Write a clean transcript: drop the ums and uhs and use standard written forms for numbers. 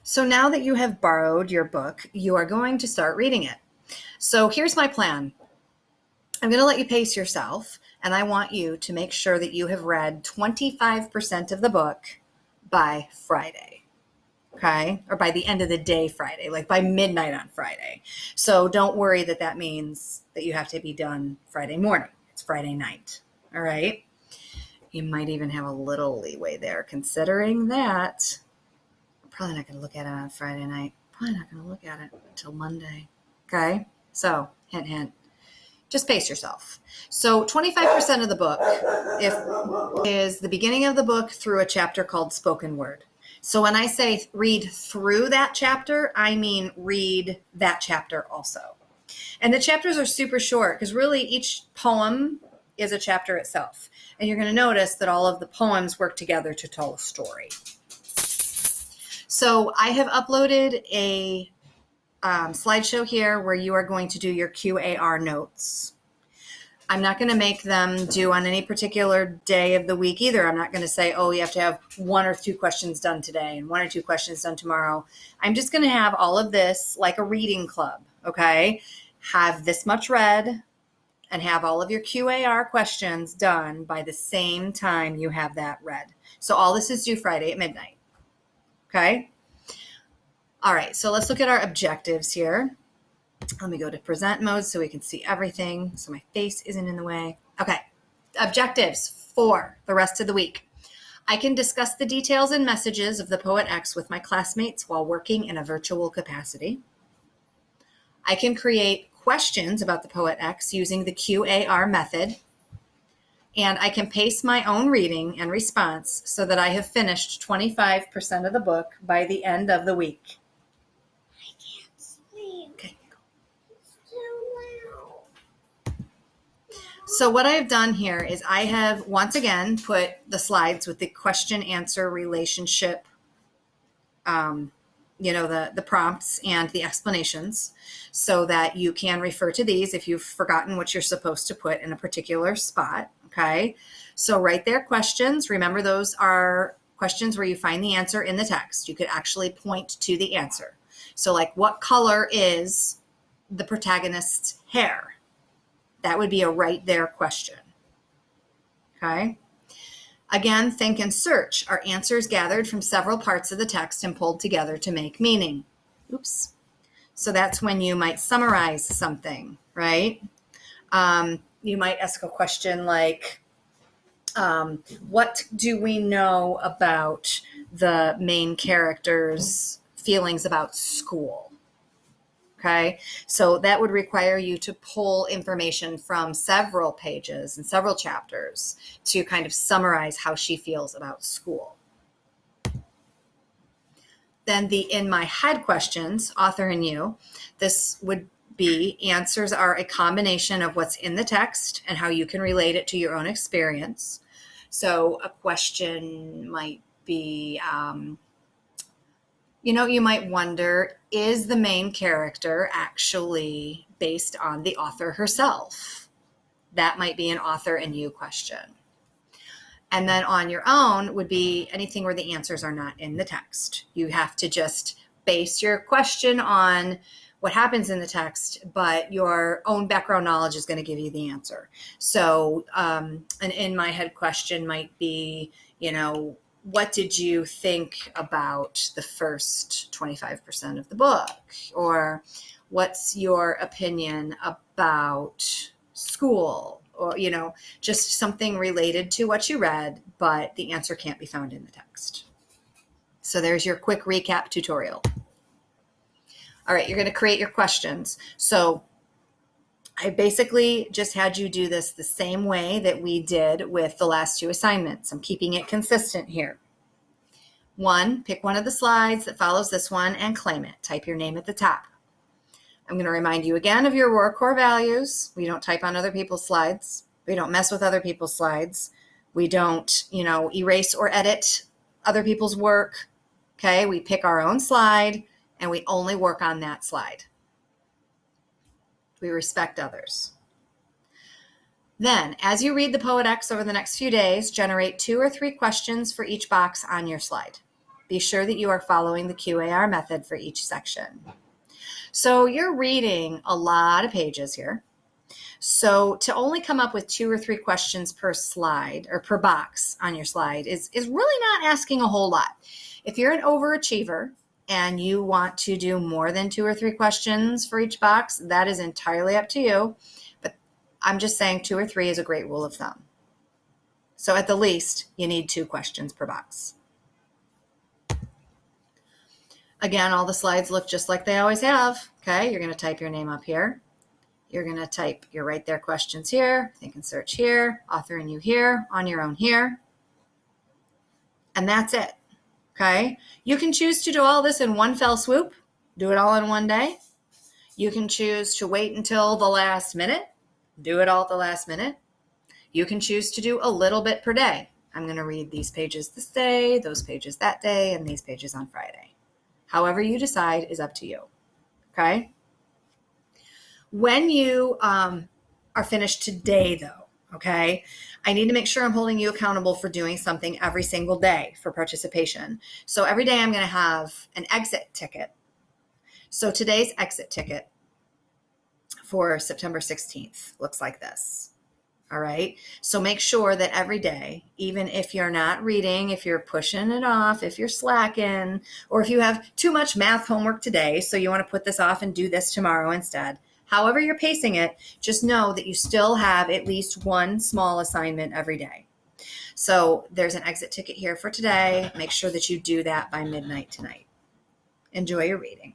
So now that you have borrowed your book, you are going to start reading it. So here's my plan. I'm going to let you pace yourself, and I want you to make sure that you have read 25% of the book by Friday. Okay? Or by the end of the day Friday, like by midnight on Friday. So don't worry that means that you have to be done Friday morning. It's Friday night. All right? You might even have a little leeway there, considering that I'm probably not going to look at it on Friday night. Probably not going to look at it until Monday. Okay? So, hint, hint. Just pace yourself. So 25% of the book is the beginning of the book through a chapter called Spoken Word. So when I say read through that chapter, I mean read that chapter also. And the chapters are super short because really each poem is a chapter itself. And you're going to notice that all of the poems work together to tell a story. So I have uploaded a slideshow here where you are going to do your QAR notes. I'm not going to make them due on any particular day of the week either. I'm not going to say, oh, you have to have 1 or 2 questions done today and 1 or 2 questions done tomorrow. I'm just going to have all of this like a reading club, okay? Have this much read and have all of your QAR questions done by the same time you have that read. So all this is due Friday at midnight, okay? All right, so let's look at our objectives here. Let me go to present mode so we can see everything, so my face isn't in the way. Okay, objectives for the rest of the week. I can discuss the details and messages of the Poet X with my classmates while working in a virtual capacity. I can create questions about the Poet X using the QAR method. And I can pace my own reading and response so that I have finished 25% of the book by the end of the week. So what I have done here is I have once again put the slides with the question-answer relationship, the prompts and the explanations so that you can refer to these if you've forgotten what you're supposed to put in a particular spot, okay? So right there, questions. Remember, those are questions where you find the answer in the text. You could actually point to the answer. So like, what color is the protagonist's hair? That would be a right there question. Okay. Again, think and search are answers gathered from several parts of the text and pulled together to make meaning. Oops. So that's when you might summarize something, right? You might ask a question like, what do we know about the main character's feelings about school? Okay, so that would require you to pull information from several pages and several chapters to kind of summarize how she feels about school. Then the in my head questions, author and you, this would be answers are a combination of what's in the text and how you can relate it to your own experience. So a question might be, you might wonder, is the main character actually based on the author herself? That might be an author and you question. And then on your own would be anything where the answers are not in the text. You have to just base your question on what happens in the text, but your own background knowledge is going to give you the answer. So an in my head question might be, what did you think about the first 25% of the book? Or what's your opinion about school? Or, just something related to what you read, but the answer can't be found in the text. So there's your quick recap tutorial. All right, you're going to create your questions. So I basically just had you do this the same way that we did with the last 2 assignments. I'm keeping it consistent here. 1, pick one of the slides that follows this one and claim it. Type your name at the top. I'm going to remind you again of your Aurora core values. We don't type on other people's slides. We don't mess with other people's slides. We don't, erase or edit other people's work. Okay, we pick our own slide and we only work on that slide. We respect others. Then, as you read the Poet X over the next few days, generate 2 or 3 questions for each box on your slide. be sure that you are following the QAR method for each section. So you're reading a lot of pages here. So to only come up with 2 or 3 questions per slide or per box on your slide is really not asking a whole lot. If you're an overachiever and you want to do more than 2 or 3 questions for each box, that is entirely up to you. But I'm just saying 2 or 3 is a great rule of thumb. So at the least, you need 2 questions per box. Again, all the slides look just like they always have. Okay, you're going to type your name up here. You're going to type your right there questions here, think and search here, author and you here, on your own here. And that's it. Okay. You can choose to do all this in one fell swoop, do it all in one day. You can choose to wait until the last minute, do it all at the last minute. You can choose to do a little bit per day. I'm going to read these pages this day, those pages that day, and these pages on Friday. However you decide is up to you. Okay. When you are finished today, though, okay, I need to make sure I'm holding you accountable for doing something every single day for participation. So every day I'm going to have an exit ticket. So today's exit ticket for September 16th looks like this. All right. So make sure that every day, even if you're not reading, if you're pushing it off, if you're slacking, or if you have too much math homework today, so you want to put this off and do this tomorrow instead, however you're pacing it, just know that you still have at least one small assignment every day. So there's an exit ticket here for today. Make sure that you do that by midnight tonight. Enjoy your reading.